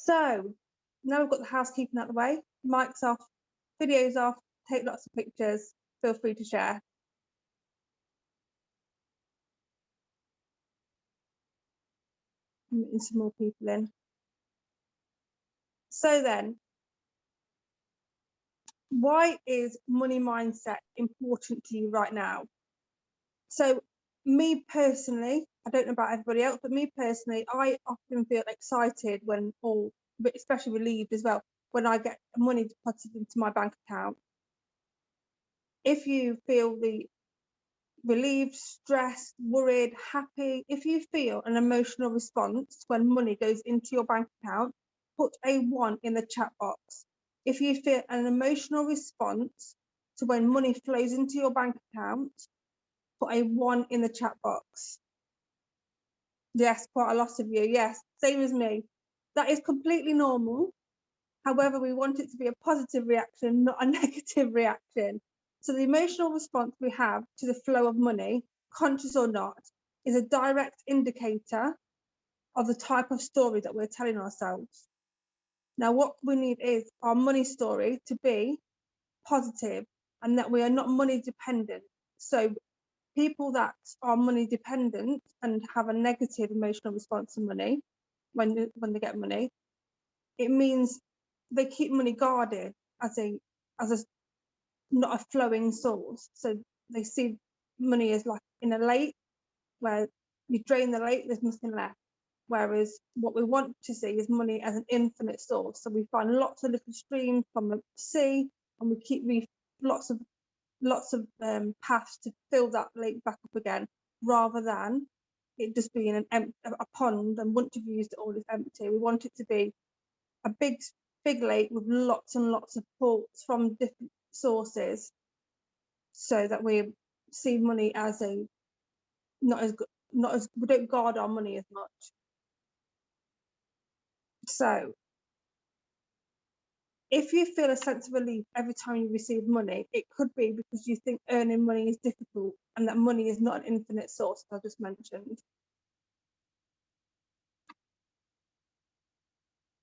So now we've got the housekeeping out of the way, mics off, videos off, take lots of pictures, feel free to share. I'm getting some more people in. So then, why is money mindset important to you right now? So me personally, I don't know about everybody else, but me personally, I often feel excited when, or especially relieved as well, when I get money deposited into my bank account. If you feel the relieved, stressed, worried, happy, if you feel an emotional response when money goes into your bank account, put a 1 in the chat box. If you feel an emotional response to when money flows into your bank account, put a 1 in the chat box. Yes, quite a lot of you. Yes, same as me. That is completely normal. However, we want it to be a positive reaction, not a negative reaction. So the emotional response we have to the flow of money, conscious or not, is a direct indicator of the type of story that we're telling ourselves. Now, what we need is our money story to be positive and that we are not money dependent. So people that are money dependent and have a negative emotional response to money when they get money, it means they keep money guarded as a not a flowing source. So they see money as like in a lake where you drain the lake, there's nothing left. Whereas what we want to see is money as an infinite source. So we find lots of little streams from the sea, and we keep lots of paths to fill that lake back up again, rather than it just being a pond. And once you've used it all, it's empty. We want it to be a big lake with lots and lots of ports from different sources, so that we see money as not as we don't guard our money as much. So if you feel a sense of relief every time you receive money, it could be because you think earning money is difficult and that money is not an infinite source, as I just mentioned.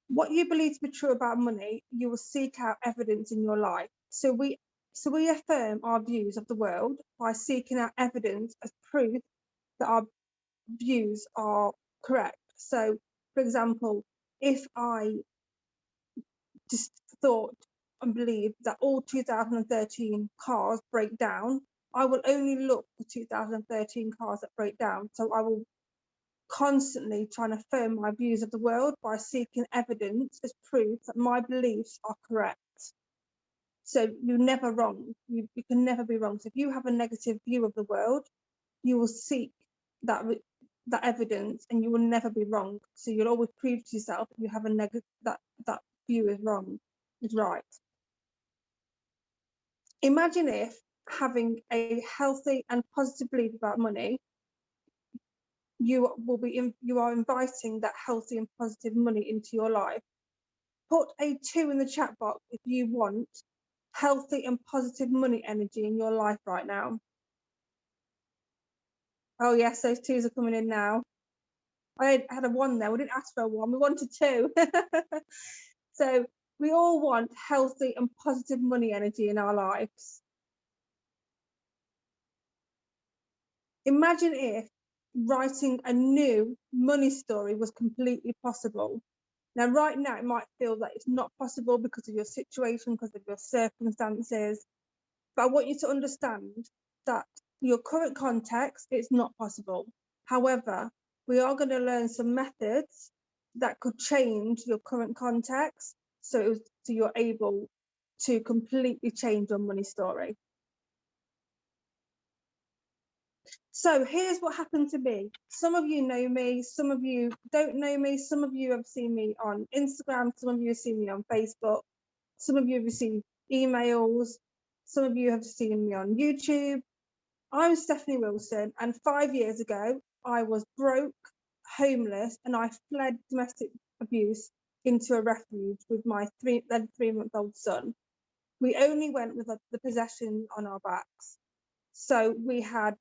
What you believe to be true about money, you will seek out evidence in your life. So we affirm our views of the world by seeking out evidence as proof that our views are correct. So, for example, if I just thought and believed that all 2013 cars break down, I will only look for 2013 cars that break down. So I will constantly try and affirm my views of the world by seeking evidence as proof that my beliefs are correct. So you're never wrong. You can never be wrong. So if you have a negative view of the world, you will seek that evidence, and you will never be wrong. So you'll always prove to yourself that you have a negative, that view is wrong, is right. Imagine if having a healthy and positive belief about money, you are inviting that healthy and positive money into your life. Put a 2 in the chat box if you want healthy and positive money energy in your life right now. Oh yes, those 2s are coming in now. I had a 1 there. We didn't ask for a 1. We wanted 2. So we all want healthy and positive money energy in our lives. Imagine if writing a new money story was completely possible. Now, right now, it might feel that it's not possible because of your situation, because of your circumstances. But I want you to understand that your current context, it's not possible. However, we are going to learn some methods that could change your current context, so you're able to completely change your money story. So here's what happened to me. Some of you know me, some of you don't know me, some of you have seen me on Instagram, some of you have seen me on Facebook, some of you have received emails, some of you have seen me on YouTube. I'm Stephanie Wilson, and 5 years ago, I was broke, homeless, and I fled domestic abuse into a refuge with my 3-month-old son. We only went with the possessions on our backs. So we had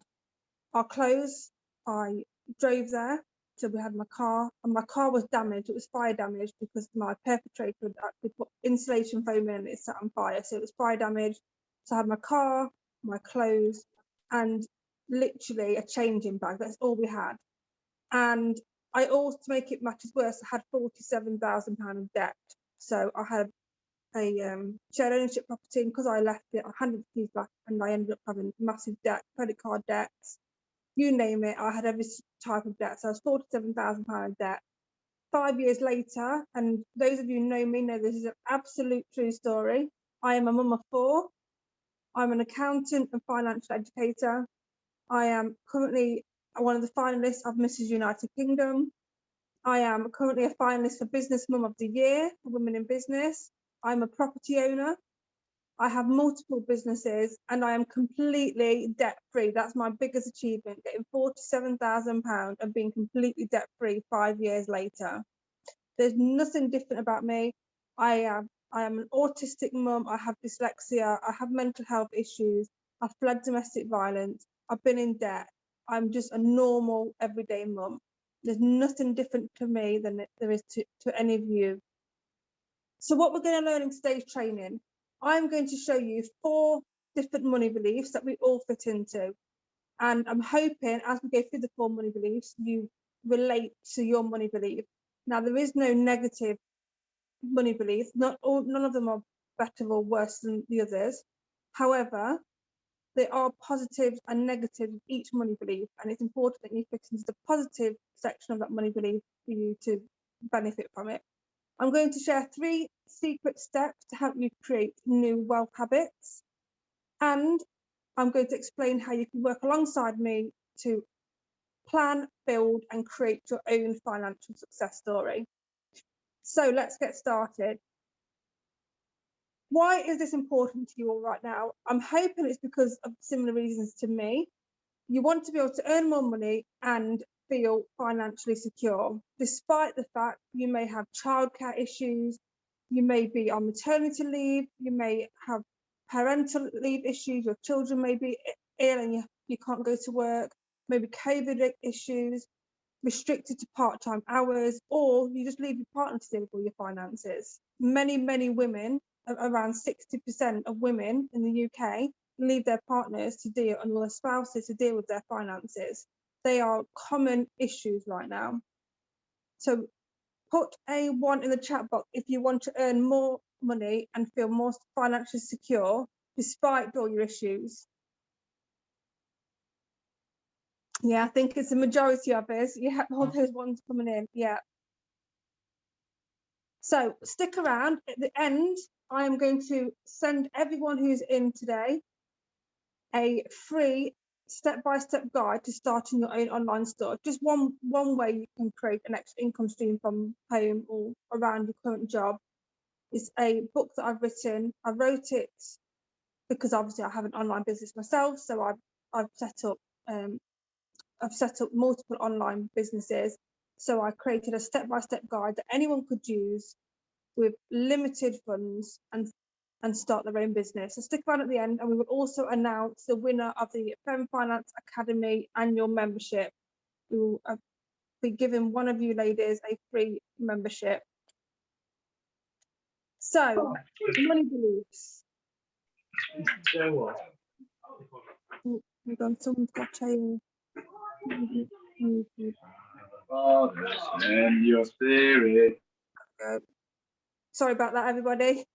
our clothes. I drove there. So we had my car, and my car was damaged. It was fire damaged because my perpetrator had actually put insulation foam in and it set on fire. So it was fire damaged. So I had my car, my clothes, and literally a changing bag. That's all we had. And I also, to make it matters worse, I had £47,000 in debt. So I had a shared ownership property, and because I left it, I handed the keys back, and I ended up having massive debt, credit card debts, you name it. I had every type of debt. So I was £47,000 in debt. 5 years later, and those of you who know me know this is an absolute true story. I am a mum of 4. I'm an accountant and financial educator. I am currently one of the finalists of Mrs. United Kingdom. I am currently a finalist for Business Mum of the Year for Women in Business. I'm a property owner. I have multiple businesses and I am completely debt free. That's my biggest achievement, getting £47,000 and being completely debt free 5 years later. There's nothing different about me. I am an autistic mum. I have dyslexia. I have mental health issues. I've fled domestic violence. I've been in debt. I'm just a normal, everyday mum. There's nothing different to me than there is to any of you. So what we're going to learn in today's training, I'm going to show you 4 different money beliefs that we all fit into. And I'm hoping as we go through the 4 money beliefs, you relate to your money belief. Now, there is no negative money belief. None of them are better or worse than the others. However, there are positives and negatives of each money belief, and it's important that you fit into the positive section of that money belief for you to benefit from it. I'm going to share 3 secret steps to help you create new wealth habits, and I'm going to explain how you can work alongside me to plan, build, and create your own financial success story. So let's get started. Why is this important to you all right now? I'm hoping it's because of similar reasons to me. You want to be able to earn more money and feel financially secure, despite the fact you may have childcare issues, you may be on maternity leave, you may have parental leave issues, your children may be ill and you can't go to work, maybe COVID issues, restricted to part-time hours, or you just leave your partner to deal with all your finances. Many women, around 60% of women in the UK, leave their partners to deal, and their spouses to deal with their finances. They are common issues right now. So put a 1 in the chat box if you want to earn more money and feel more financially secure despite all your issues. Yeah, I think it's the majority of us. Yeah, all those ones coming in. Yeah. So stick around. At the end, I am going to send everyone who's in today a free step-by-step guide to starting your own online store. Just one way you can create an extra income stream from home or around your current job. It's a book that I've written. I wrote it because obviously I have an online business myself, so I've set up multiple online businesses. So I created a step-by-step guide that anyone could use with limited funds and start their own business. So stick around at the end, and we will also announce the winner of the Femme Finance Academy annual membership. We will be giving one of you ladies a free membership. So, money beliefs. Hold on, someone's got a and your spirit. Sorry about that, everybody.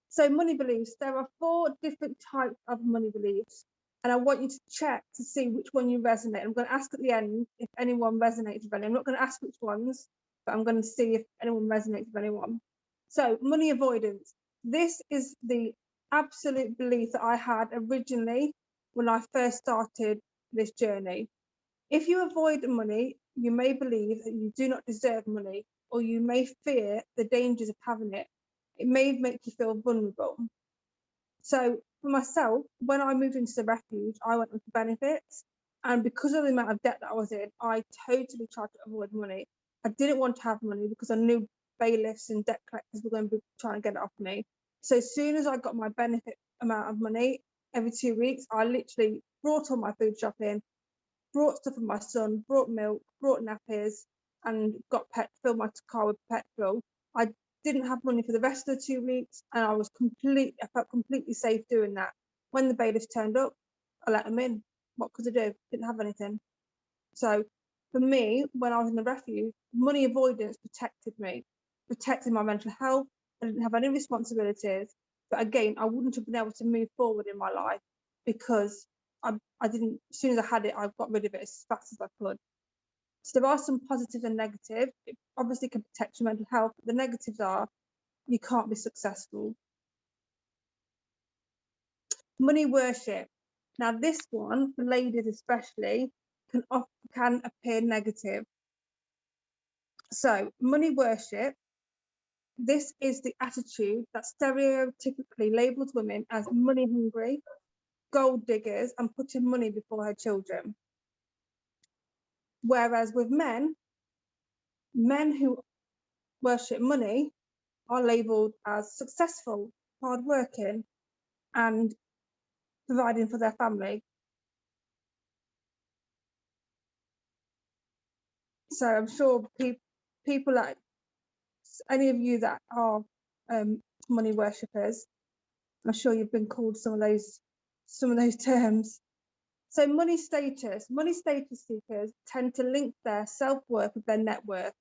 So money beliefs, there are 4 different types of money beliefs, and I want you to check to see which one you resonate. I'm going to ask at the end if anyone resonates with any. I'm not going to ask which ones, but I'm going to see if anyone resonates with anyone. So money avoidance. This is the absolute belief that I had originally when I first started this journey. If you avoid money, you may believe that you do not deserve money, or you may fear the dangers of having it. It may make you feel vulnerable. So for myself, when I moved into the refuge, I went with benefits. And because of the amount of debt that I was in, I totally tried to avoid money. I didn't want to have money because I knew bailiffs and debt collectors were going to be trying to get it off me. So as soon as I got my benefit amount of money every 2 weeks, I literally brought all my food shopping, brought stuff for my son, brought milk, brought nappies, and filled my car with petrol. I didn't have money for the rest of the 2 weeks, and I felt completely safe doing that. When the bailiffs turned up, I let them in. What could I do? Didn't have anything. So for me, when I was in the refuge, money avoidance protected me, protected my mental health. I didn't have any responsibilities. But again, I wouldn't have been able to move forward in my life because I didn't, as soon as I had it, I got rid of it as fast as I could. So there are some positives and negatives. It obviously can protect your mental health. But the negatives are you can't be successful. Money worship. Now this one, for ladies especially, can appear negative. So money worship, this is the attitude that stereotypically labels women as money hungry, gold diggers, and putting money before her children. Whereas with men who worship money are labelled as successful, hardworking, and providing for their family. So I'm sure people like any of you that are money worshippers, I'm sure you've been called some of those terms. So money status seekers tend to link their self-worth with their net worth.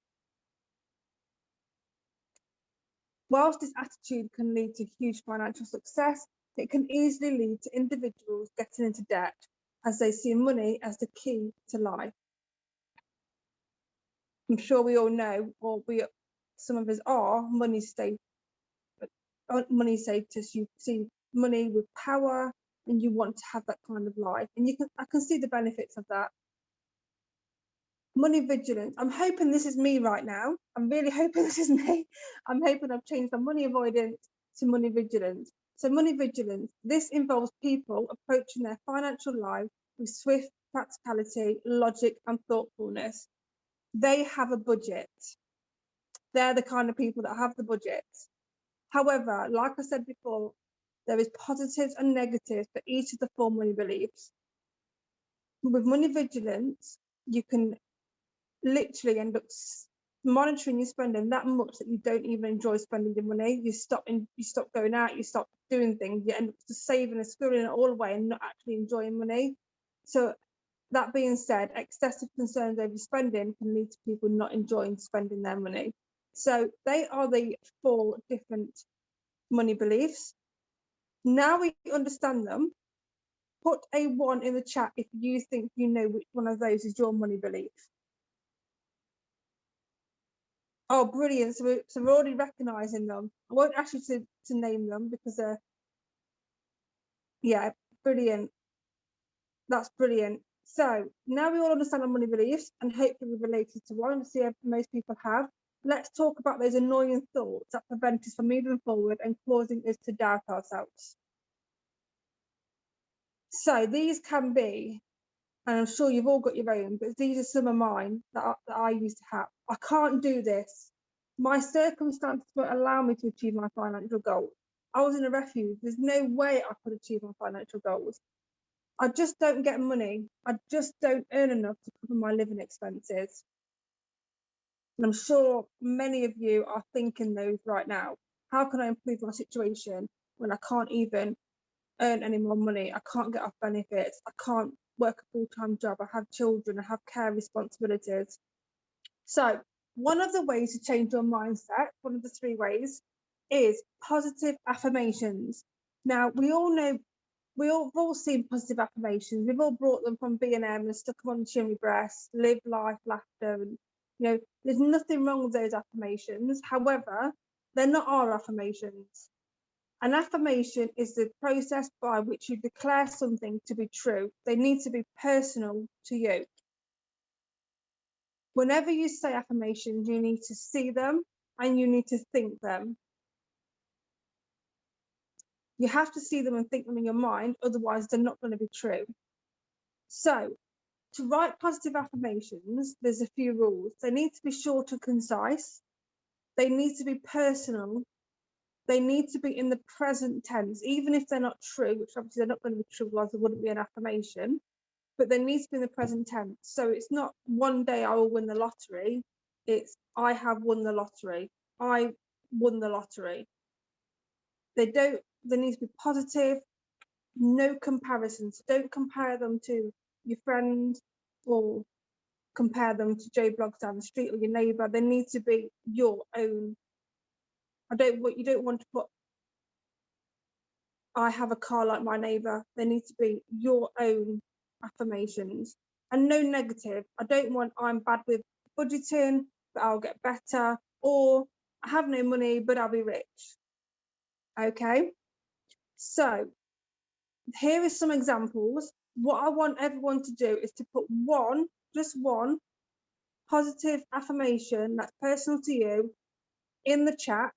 Whilst this attitude can lead to huge financial success, it can easily lead to individuals getting into debt as they see money as the key to life. I'm sure we all know, or some of us are money status. You see money with power, and you want to have that kind of life, and I can see the benefits of that. Money vigilance. I'm hoping this is me right now. I'm really hoping this is me. I'm hoping I've changed from money avoidance to money vigilance. So money vigilance, this involves people approaching their financial life with swift practicality, logic, and thoughtfulness. They have a budget. They're the kind of people that have the budget. However, like I said before, there is positives and negatives for each of the four money beliefs. With money vigilance, you can literally end up monitoring your spending that much that you don't even enjoy spending your money. You stop going out, you stop doing things, you end up just saving and squirreling it all away and not actually enjoying money. So that being said, excessive concerns over spending can lead to people not enjoying spending their money. So they are the four different money beliefs. Now we understand them, put a 1 in the chat if you think you know which one of those is your money belief. Oh, brilliant. So we're already recognising them. I won't ask you to name them because yeah, brilliant. That's brilliant. So now we all understand our money beliefs and hopefully we're related to one. I see most people have. Let's talk about those annoying thoughts that prevent us from moving forward and causing us to doubt ourselves. So these can be, and I'm sure you've all got your own, but these are some of mine that I used to have. I can't do this. My circumstances won't allow me to achieve my financial goals. I was in a refuge. There's no way I could achieve my financial goals. I just don't get money. I just don't earn enough to cover my living expenses. And I'm sure many of you are thinking those right now. How can I improve my situation when I can't even earn any more money? I can't get off benefits. I can't work a full-time job. I have children. I have care responsibilities. So one of the ways to change your mindset, one of the 3 ways, is positive affirmations. Now, we all know, we've all seen positive affirmations. We've all brought them from B&M and stuck them on the chimney breast, live life, laughter, and there's nothing wrong with those affirmations. However, they're not our affirmations. An affirmation is the process by which you declare something to be true. They need to be personal to you. Whenever you say affirmations, you need to see them and you need to think them. You have to see them and think them in your mind, otherwise they're not going to be true. So to write positive affirmations, there's a few rules. They need to be short and concise. They need to be personal. They need to be in the present tense, even if they're not true, which obviously they're not going to be true, otherwise there wouldn't be an affirmation. But they need to be in the present tense. So it's not one day I will win the lottery. It's I have won the lottery. I won the lottery. They need to be positive, no comparisons. Don't compare them to your friend or compare them to Joe Bloggs down the street or your neighbour. They need to be your own. You don't want to put I have a car like my neighbour. They need to be your own affirmations and no negative. I don't want I'm bad with budgeting, but I'll get better, or I have no money, but I'll be rich. Okay, so here are some examples. What I want everyone to do is to put just one positive affirmation that's personal to you in the chat.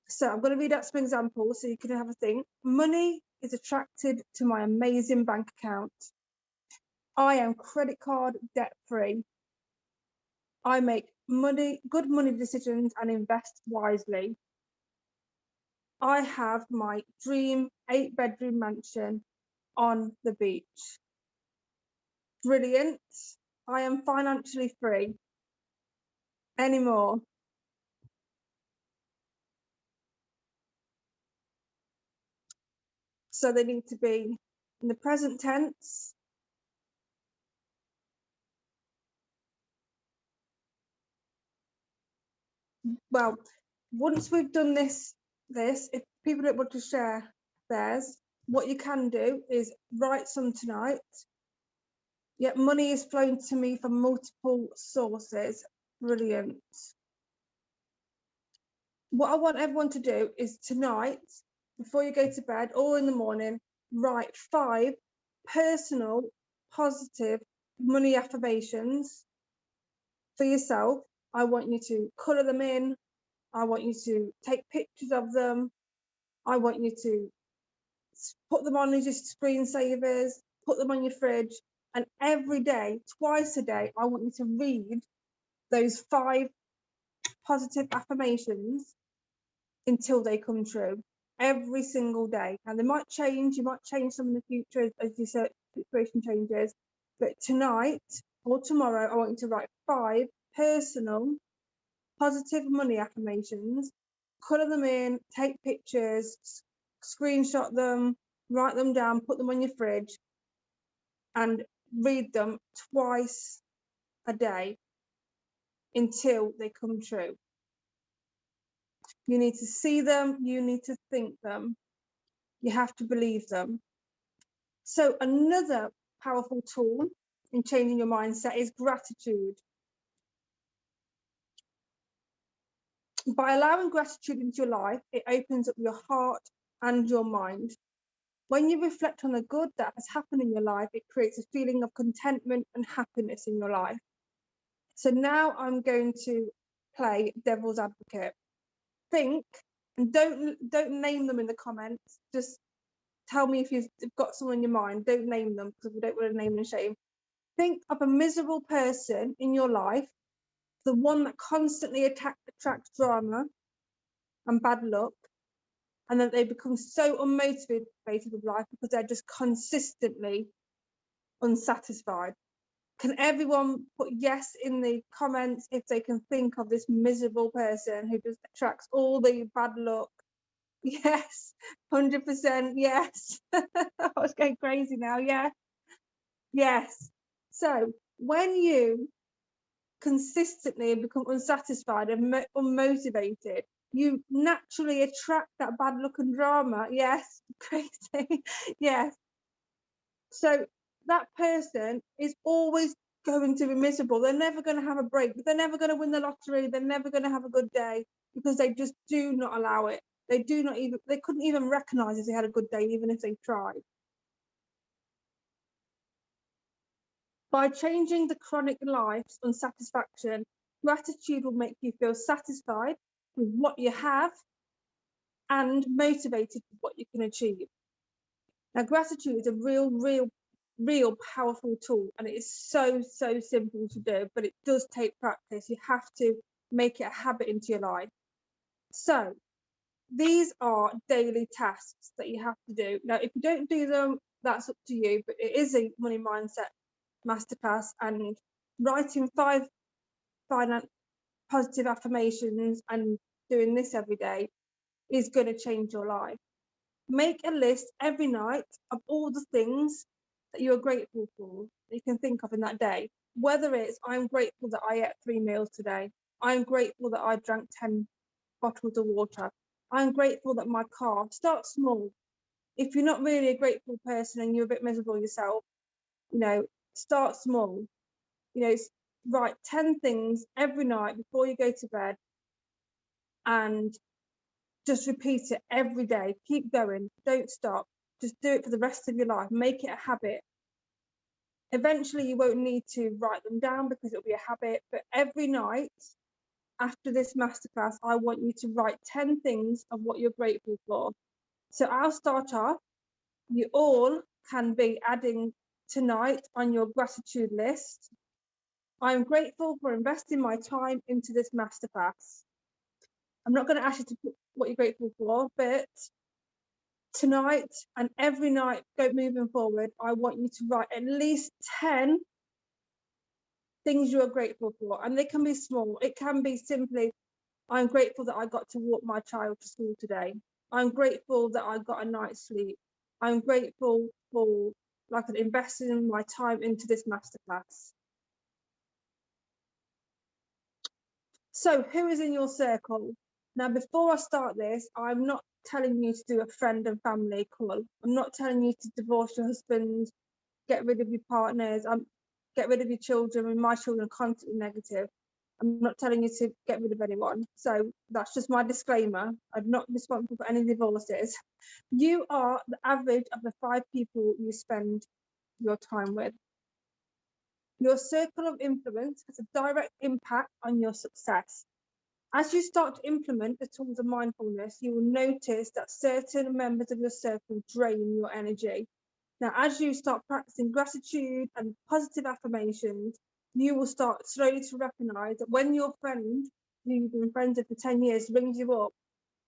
So I'm going to read out some examples so you can have a think. Money is attracted to my amazing bank account. I am credit card debt free. I make good money decisions and invest wisely. I have my dream 8-bedroom mansion on the beach. Brilliant. I am financially free. Any more? So they need to be in the present tense. Well, once we've done this, if people don't want to share theirs, what you can do is write some tonight. Yet money is flowing to me from multiple sources. Brilliant. What I want everyone to do is tonight, before you go to bed or in the morning, write 5 personal, positive money affirmations for yourself. I want you to colour them in. I want you to take pictures of them. I want you to put them on as your screensavers, put them on your fridge, and every day, twice a day, I want you to read those 5 positive affirmations until they come true every single day. And they might change, you might change some in the future as your situation changes. But tonight or tomorrow, I want you to write 5 personal, positive money affirmations, colour them in, take pictures, screenshot them, write them down, put them on your fridge, and read them twice a day until they come true. You need to see them, you need to think them, you have to believe them. So another powerful tool in changing your mindset is gratitude. By allowing gratitude into your life, it opens up your heart and your mind. When you reflect on the good that has happened in your life, it creates a feeling of contentment and happiness in your life. So now I'm going to play devil's advocate. Think, and don't name them in the comments. Just tell me if you've got someone in your mind. Don't name them because we don't want to name and shame. Think of a miserable person in your life, the one that constantly attracts drama and bad luck, and that they become so unmotivated with life because they're just consistently unsatisfied. Can everyone put yes in the comments if they can think of this miserable person who just attracts all the bad luck? Yes, 100% yes. I was going crazy now. Yeah, yes. So when you consistently become unsatisfied and unmotivated, you naturally attract that bad luck and drama. Yes, crazy. Yes. So that person is always going to be miserable. They're never going to have a break. They're never going to win the lottery. They're never going to have a good day because they just do not allow it. They couldn't even recognize if they had a good day, even if they tried. By changing the chronic life's unsatisfaction, gratitude will make you feel satisfied with what you have and motivated with what you can achieve. Now, gratitude is a real powerful tool, and it is so simple to do, but it does take practice. You have to make it a habit into your life. So these are daily tasks that you have to do. Now, if you don't do them, that's up to you, but it is a money mindset masterclass, and writing 5 positive affirmations and doing this every day is going to change your life. Make a list every night of all the things that you're grateful for that you can think of in that day. Whether it's, I'm grateful that I ate 3 meals today. I'm grateful that I drank 10 bottles of water. I'm grateful that my car. Start small. If you're not really a grateful person and you're a bit miserable yourself, start small. Write 10 things every night before you go to bed and just repeat it every day. Keep going. Don't stop. Just do it for the rest of your life. Make it a habit. Eventually, you won't need to write them down because it'll be a habit. But every night after this masterclass, I want you to write 10 things of what you're grateful for. So I'll start off. You all can be adding tonight on your gratitude list. I'm grateful for investing my time into this masterclass. I'm not going to ask you to put what you're grateful for, but tonight and every night moving forward, I want you to write at least 10 things you are grateful for. And they can be small. It can be simply, I'm grateful that I got to walk my child to school today. I'm grateful that I got a night's sleep. I'm grateful for investing my time into this masterclass. So who is in your circle? Now, before I start this, I'm not telling you to do a friend and family call. I'm not telling you to divorce your husband, get rid of your partners, get rid of your children. And my children are constantly negative. I'm not telling you to get rid of anyone. So that's just my disclaimer. I'm not responsible for any divorces. You are the average of the 5 people you spend your time with. Your circle of influence has a direct impact on your success. As you start to implement the tools of mindfulness, you will notice that certain members of your circle drain your energy. Now, as you start practicing gratitude and positive affirmations, you will start slowly to recognize that when your friend, who you've been friends with for 10 years, rings you up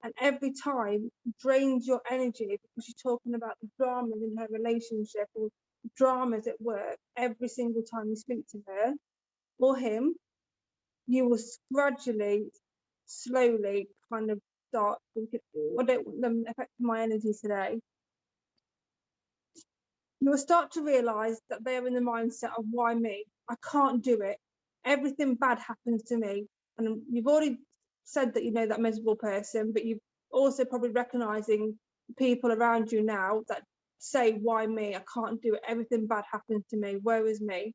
and every time drains your energy because you're talking about the dramas in her relationship or dramas at work every single time you speak to her or him, you will gradually, slowly kind of start thinking, oh, I don't want them affecting my energy today. You will start to realize that they are in the mindset of, why me? I can't do it. Everything bad happens to me. And you've already said that you know that miserable person, but you've also probably recognizing people around you now that say, why me? I can't do it. Everything bad happens to me. Woe is me.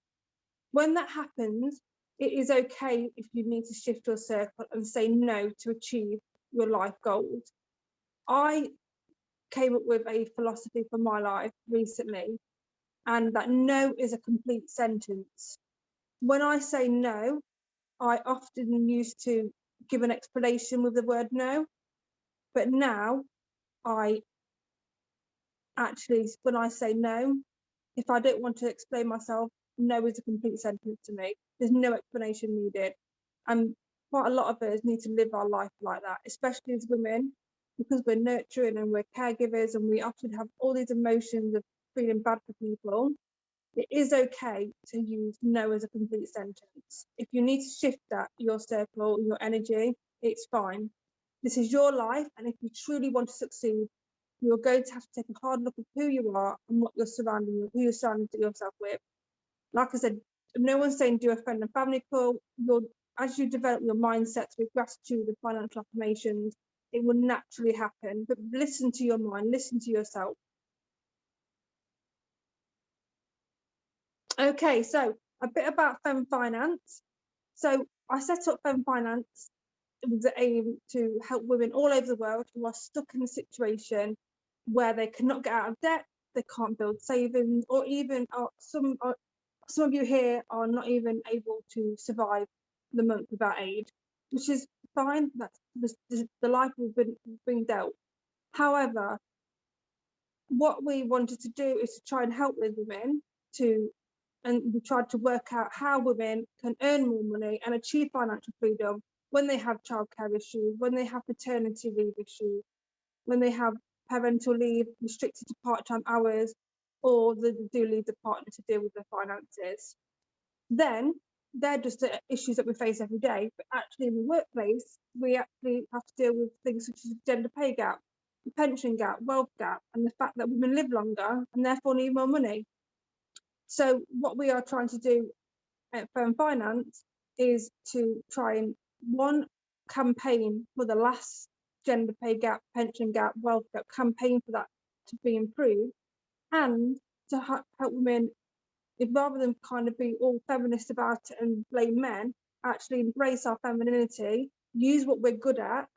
When that happens, it is okay if you need to shift your circle and say no to achieve your life goals. I came up with a philosophy for my life recently, and that no is a complete sentence. When I say no, I often used to give an explanation with the word no, but now I actually, when I say no, if I don't want to explain myself, no is a complete sentence to me. There's no explanation needed. And quite a lot of us need to live our life like that, especially as women, because we're nurturing and we're caregivers and we often have all these emotions of feeling bad for people. It is okay to use no as a complete sentence. If you need to shift that, your circle, your energy, it's fine. This is your life, and if you truly want to succeed, you're going to have to take a hard look at who you are and what you're surrounding yourself with. Like I said, no one's saying do a friend and family call. As you develop your mindsets with gratitude and financial affirmations, it will naturally happen. But listen to your mind, listen to yourself. Okay, so a bit about Femme Finance. So I set up Femme Finance with the aim to help women all over the world who are stuck in a situation where they cannot get out of debt, they can't build savings, or even some of you here are not even able to survive the month without aid, which is fine. That's the life we've been dealt. However, what we wanted to do is to try and help with women and we tried to work out how women can earn more money and achieve financial freedom when they have childcare issues, when they have paternity leave issues, when they have parental leave restricted to part-time hours, or they do leave the partner to deal with their finances. Then they're just the issues that we face every day. But actually in the workplace, we actually have to deal with things such as gender pay gap, the pension gap, wealth gap, and the fact that women live longer and therefore need more money. So what we are trying to do at Femme Finance is to try and, one, campaign for the last gender pay gap, pension gap, wealth gap, campaign for that to be improved, and to help women, rather than kind of be all feminist about it and blame men, actually embrace our femininity, use what we're good at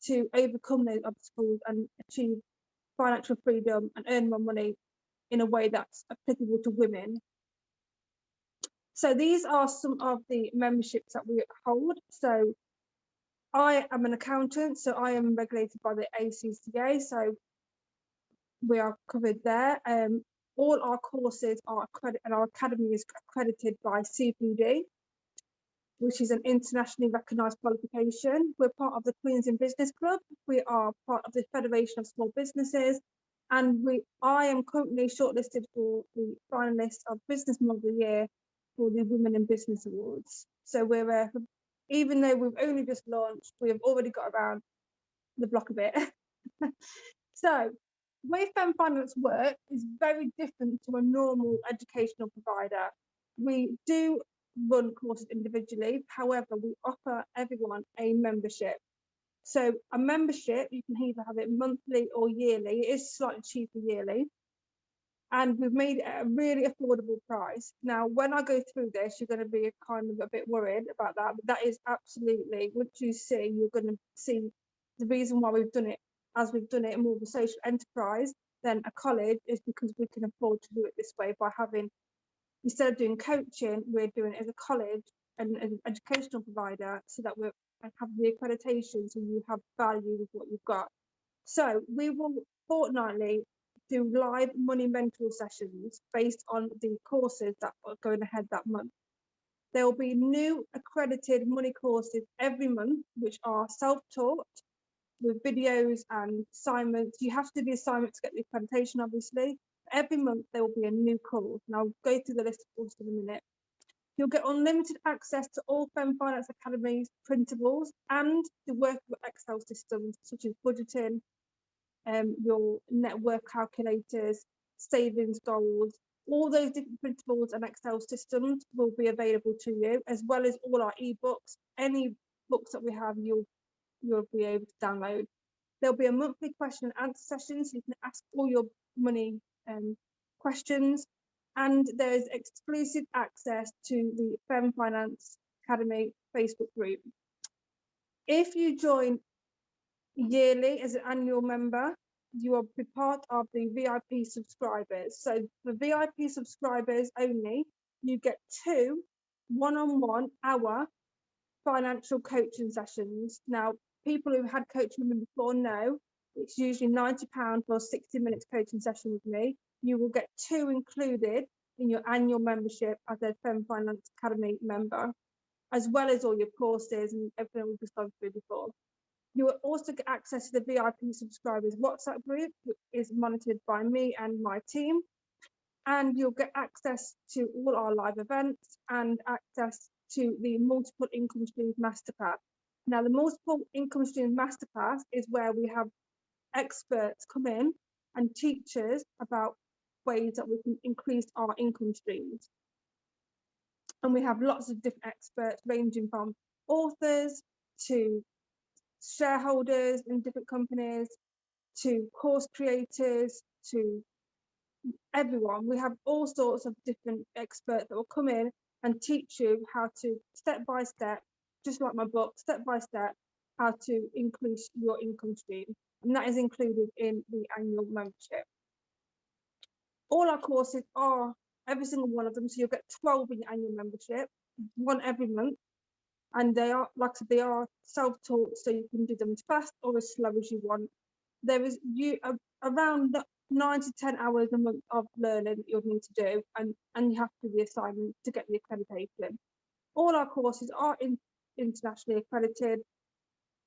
to overcome those obstacles and achieve financial freedom and earn more money in a way that's applicable to women. So these are some of the memberships that we hold. So I am an accountant, so I am regulated by the ACCA, so we are covered there. All our courses are accredited, and our academy is accredited by CPD, which is an internationally recognised qualification. We're part of the Queens in Business Club. We are part of the Federation of Small Businesses, and I am currently shortlisted for the finalists of Business Model of the Year for the Women in Business Awards. So we're, even though we've only just launched, we have already got around the block a bit. So the way Femme Finance work is very different to a normal educational provider. We do run courses individually, however, we offer everyone a membership. So a membership, you can either have it monthly or yearly. It is slightly cheaper yearly. And we've made it at a really affordable price. Now, when I go through this, you're going to be kind of a bit worried about that, but that is absolutely, once you see, you're going to see the reason why we've done it as we've done it more of a social enterprise than a college is because we can afford to do it this way by having, instead of doing coaching, we're doing it as a college and an educational provider so that we have the accreditation so you have value with what you've got. So we will fortnightly do live money mentor sessions based on the courses that are going ahead that month. There will be new accredited money courses every month, which are self-taught with videos and assignments. You have to do the assignment to get the accreditation, obviously. Every month there will be a new course, and I'll go through the list of courses in a minute. You'll get unlimited access to all Femme Finance Academy's printables and the work with Excel systems such as budgeting, your net worth calculators, savings goals, all those different printables and Excel systems will be available to you, as well as all our ebooks. Any books that we have, you'll be able to download. There'll be a monthly question and answer session, so you can ask all your money questions, and there's exclusive access to the Femme Finance Academy Facebook group. If you join yearly as an annual member, you will be part of the VIP subscribers. So for VIP subscribers only, you get 2 one-on-one hour financial coaching sessions. Now, people who've had coaching with me before know it's usually £90 for a 60 minutes coaching session with me. You will get 2 included in your annual membership as a Femme Finance Academy member, as well as all your courses and everything we've just gone through before. You will also get access to the VIP subscribers WhatsApp group, which is monitored by me and my team. And you'll get access to all our live events and access to the Multiple Income Streams Masterclass. Now, the Multiple Income Streams Masterclass is where we have experts come in and teach us about ways that we can increase our income streams. And we have lots of different experts ranging from authors to shareholders in different companies, to course creators, to everyone. We have all sorts of different experts that will come in and teach you how to, step by step, just like my book, step by step, how to increase your income stream. And that is included in the annual membership. All our courses are, every single one of them, so you'll get 12 in your annual membership, 1 every month. And they are, like I said, they are self-taught, so you can do them as fast or as slow as you want. There is around 9 to 10 hours a month of learning that you'll need to do, and you have to do the assignment to get the accreditation. All our courses are internationally accredited,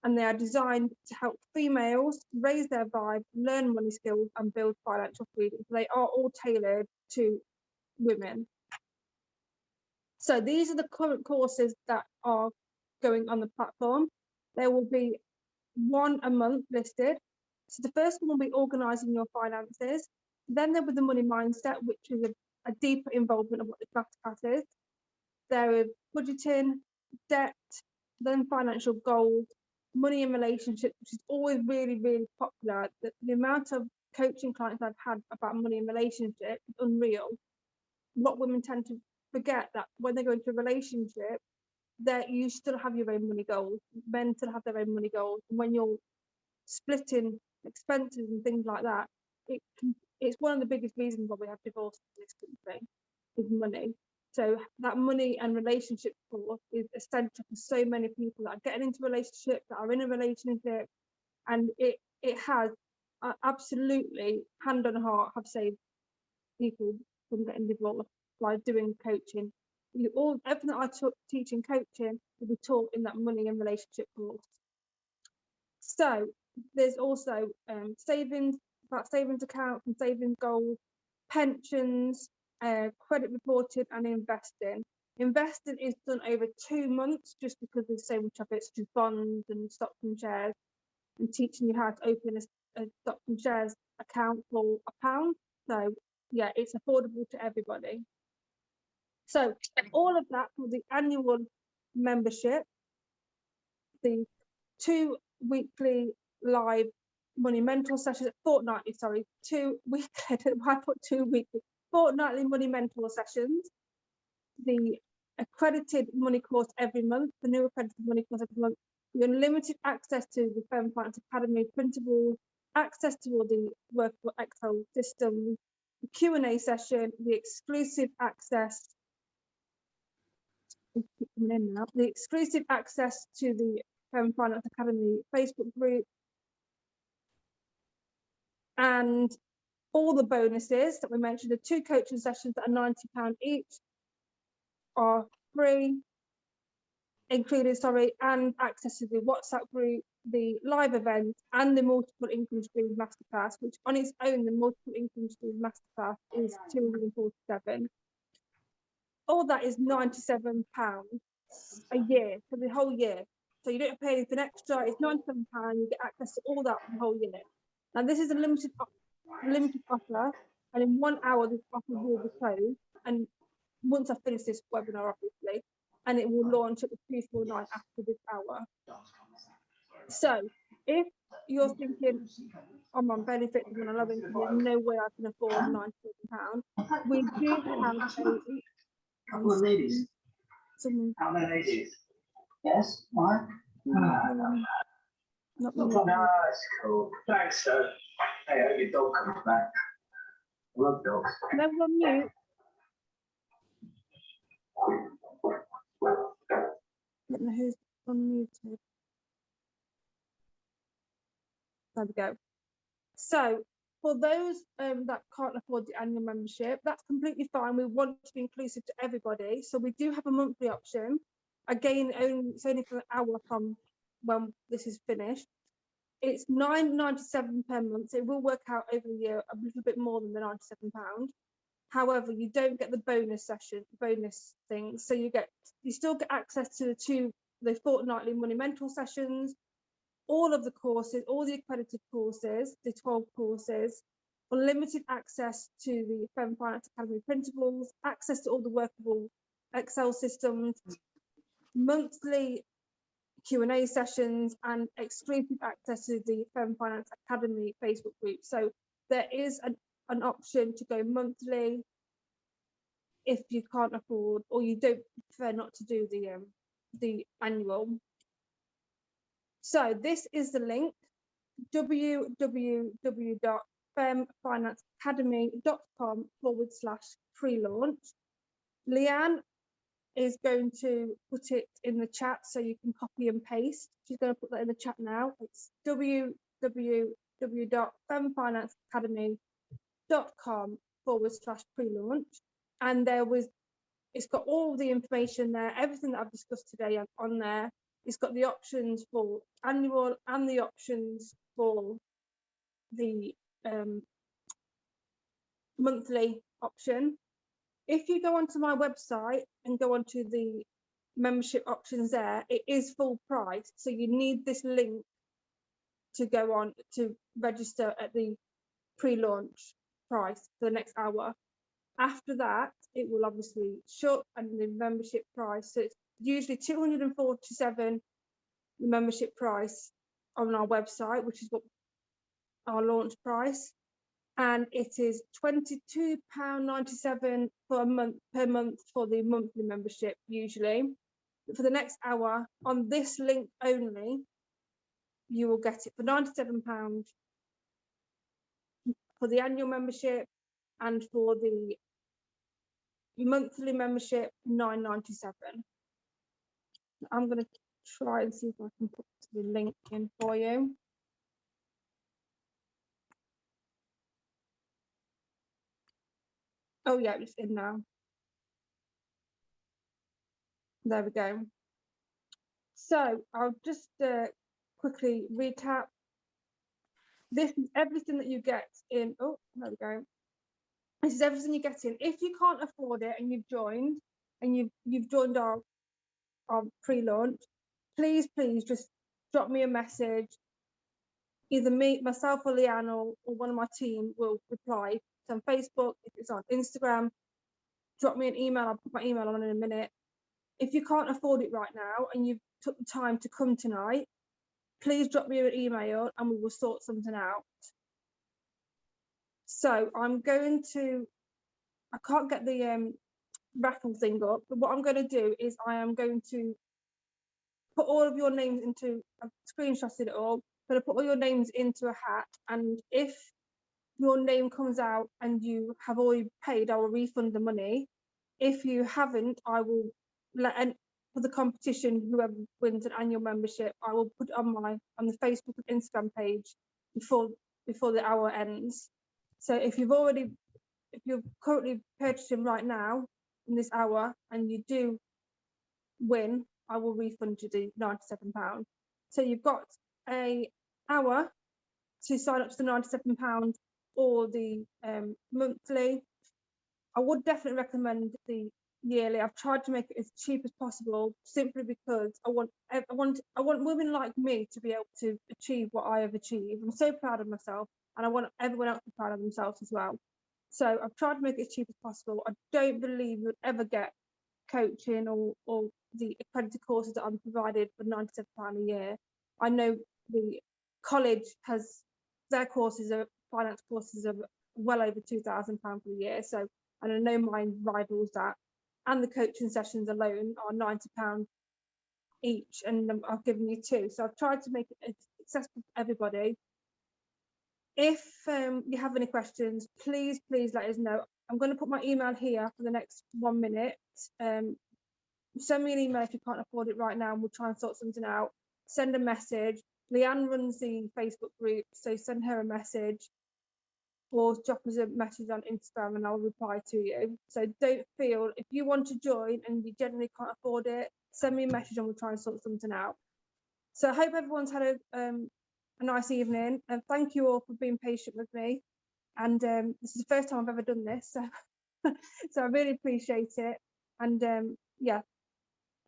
and they are designed to help females raise their vibe, learn money skills, and build financial freedom. They are all tailored to women. So these are the current courses that are going on the platform. There will be one a month listed. So the first one will be organising your finances. Then there will be the money mindset, which is a deeper involvement of what the class is. There is budgeting, debt, then financial goals, money and relationships, which is always really, really popular. The amount of coaching clients I've had about money and relationships is unreal. What women tend to forget that when they go into a relationship, that you still have your own money goals. Men still have their own money goals. And when you're splitting expenses and things like that, it's one of the biggest reasons why we have divorce in this country, is money. So that money and relationship course is essential for so many people that are getting into relationships, that are in a relationship, and it has absolutely, hand on heart, have saved people from getting divorced by doing coaching. Everything that I teach in coaching will be taught in that money and relationship course. So there's also savings, about savings accounts and savings goals, pensions, credit reporting, and investing. Investing is done over 2 months just because there's so much of it, such as bonds and stocks and shares, and teaching you how to open a stocks and shares account for £1. So yeah, it's affordable to everybody. So all of that for the annual membership, the 2 weekly live money mentor sessions, fortnightly, sorry, 2 weekly, I put 2 weekly, fortnightly money mentor sessions, the accredited money course every month, the new accredited money course every month, the unlimited access to the Femme Finance Academy principles, access to all the workable Excel systems, the Q&A session, the exclusive access, the exclusive access to the Femme Finance Academy Facebook group, and all the bonuses that we mentioned. The 2 coaching sessions that are £90 each are free, included, and access to the WhatsApp group, the live event, and the multiple income stream masterclass, which on its own, the multiple income stream masterclass is £247. All that is £97 a year for the whole year. So you don't pay anything extra. It's £97. You get access to all that for the whole year. Now this is a limited offer, and in 1 hour this offer will be closed. And once I finish this webinar, obviously, and it will launch at the 249 after this hour. So if you're thinking, I'm on benefits, I'm on a low income, there's no way I can afford £97, we do have a someone. How many ladies? Yes, one. Not No, that's cool. Thanks, sir. Hey, I hope your dog comes back. I love dogs. No, we're on mute. Let me know who's unmuted. There we go. So for those that can't afford the annual membership, that's completely fine. We want to be inclusive to everybody. So we do have a monthly option. Again, it's only for an hour from when this is finished. It's £9.97 per month. So it will work out over the year a little bit more than the £97. However, you don't get the bonus things. So you still get access to the fortnightly money mentor sessions, all of the courses, all the accredited courses, the 12 courses, unlimited access to the Femme Finance Academy principles, access to all the workable Excel systems, monthly Q&A sessions, and exclusive access to the Femme Finance Academy Facebook group. So there is an option to go monthly if you can't afford, or you don't prefer not to do the annual. So this is the link, www.femmefinanceacademy.com/pre-launch. Leanne is going to put it in the chat so you can copy and paste. She's going to put that in the chat now. It's www.femmefinanceacademy.com/pre-launch. And it's got all the information there, everything that I've discussed today on there. It's got the options for annual and the options for the monthly option. if you go onto my website and go onto the membership options there, it is full price. So you need this link to go on to register at the pre-launch price for the next hour. After that, it will obviously shut and the membership price. So it's usually 247 the membership price on our website, which is what our launch price. And it is £22.97 per month for the monthly membership usually. But for the next hour on this link only, you will get it for £97 for the annual membership, and for the monthly membership £9.97. I'm going to try and see if I can put the link in for you. Oh yeah, it's in now. There we go. So I'll just quickly recap. This is everything that you get in. Oh, there we go. This is everything you get in. If you can't afford it and you've joined, and you've joined our pre-launch, please just drop me a message. Either myself or Leanne or one of my team will reply. It's on Facebook, if it's on Instagram, drop me an email. I'll put my email on in a minute. If you can't afford it right now and you've took the time to come tonight, please drop me an email and we will sort something out. So I'm going to, I can't get the raffle thing up, but what I'm going to do is I am going to put all of your names into, I've screenshotted it all, but I put all your names into a hat, and if your name comes out and you have already paid, I will refund the money. If you haven't, I will for the competition, whoever wins an annual membership, I will put it on the Facebook and Instagram page before the hour ends. So if you're currently purchasing right now in this hour and you do win, I will refund you the £97. So you've got an hour to sign up to the £97 or the monthly. I would definitely recommend the yearly. I've tried to make it as cheap as possible, simply because I want women like me to be able to achieve what I have achieved. I'm so proud of myself, and I want everyone else to be proud of themselves as well. So I've tried to make it as cheap as possible. I don't believe you'd ever get coaching or the accredited courses that I'm provided for £97 a year. I know the college has their courses, finance courses of well over £2,000 for a year. So, and I know mine rivals that. And the coaching sessions alone are £90 each, and I've given you two. So I've tried to make it accessible for everybody. If you have any questions, please let us know. I'm going to put my email here for the next 1 minute. Send me an email if you can't afford it right now, and we'll try and sort something out. Send a message. Leanne runs the Facebook group, so send her a message, or drop us a message on Instagram and I'll reply to you. So don't feel, if you want to join and you generally can't afford it, send me a message and we'll try and sort something out. So I hope everyone's had a nice evening, and thank you all for being patient with me. And this is the first time I've ever done this, so so I really appreciate it. And yeah,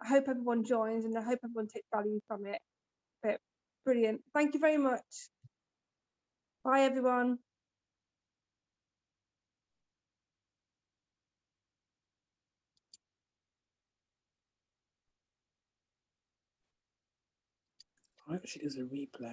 I hope everyone joins, and I hope everyone takes value from it. But brilliant. Thank you very much. Bye, everyone. I hope she does a replay.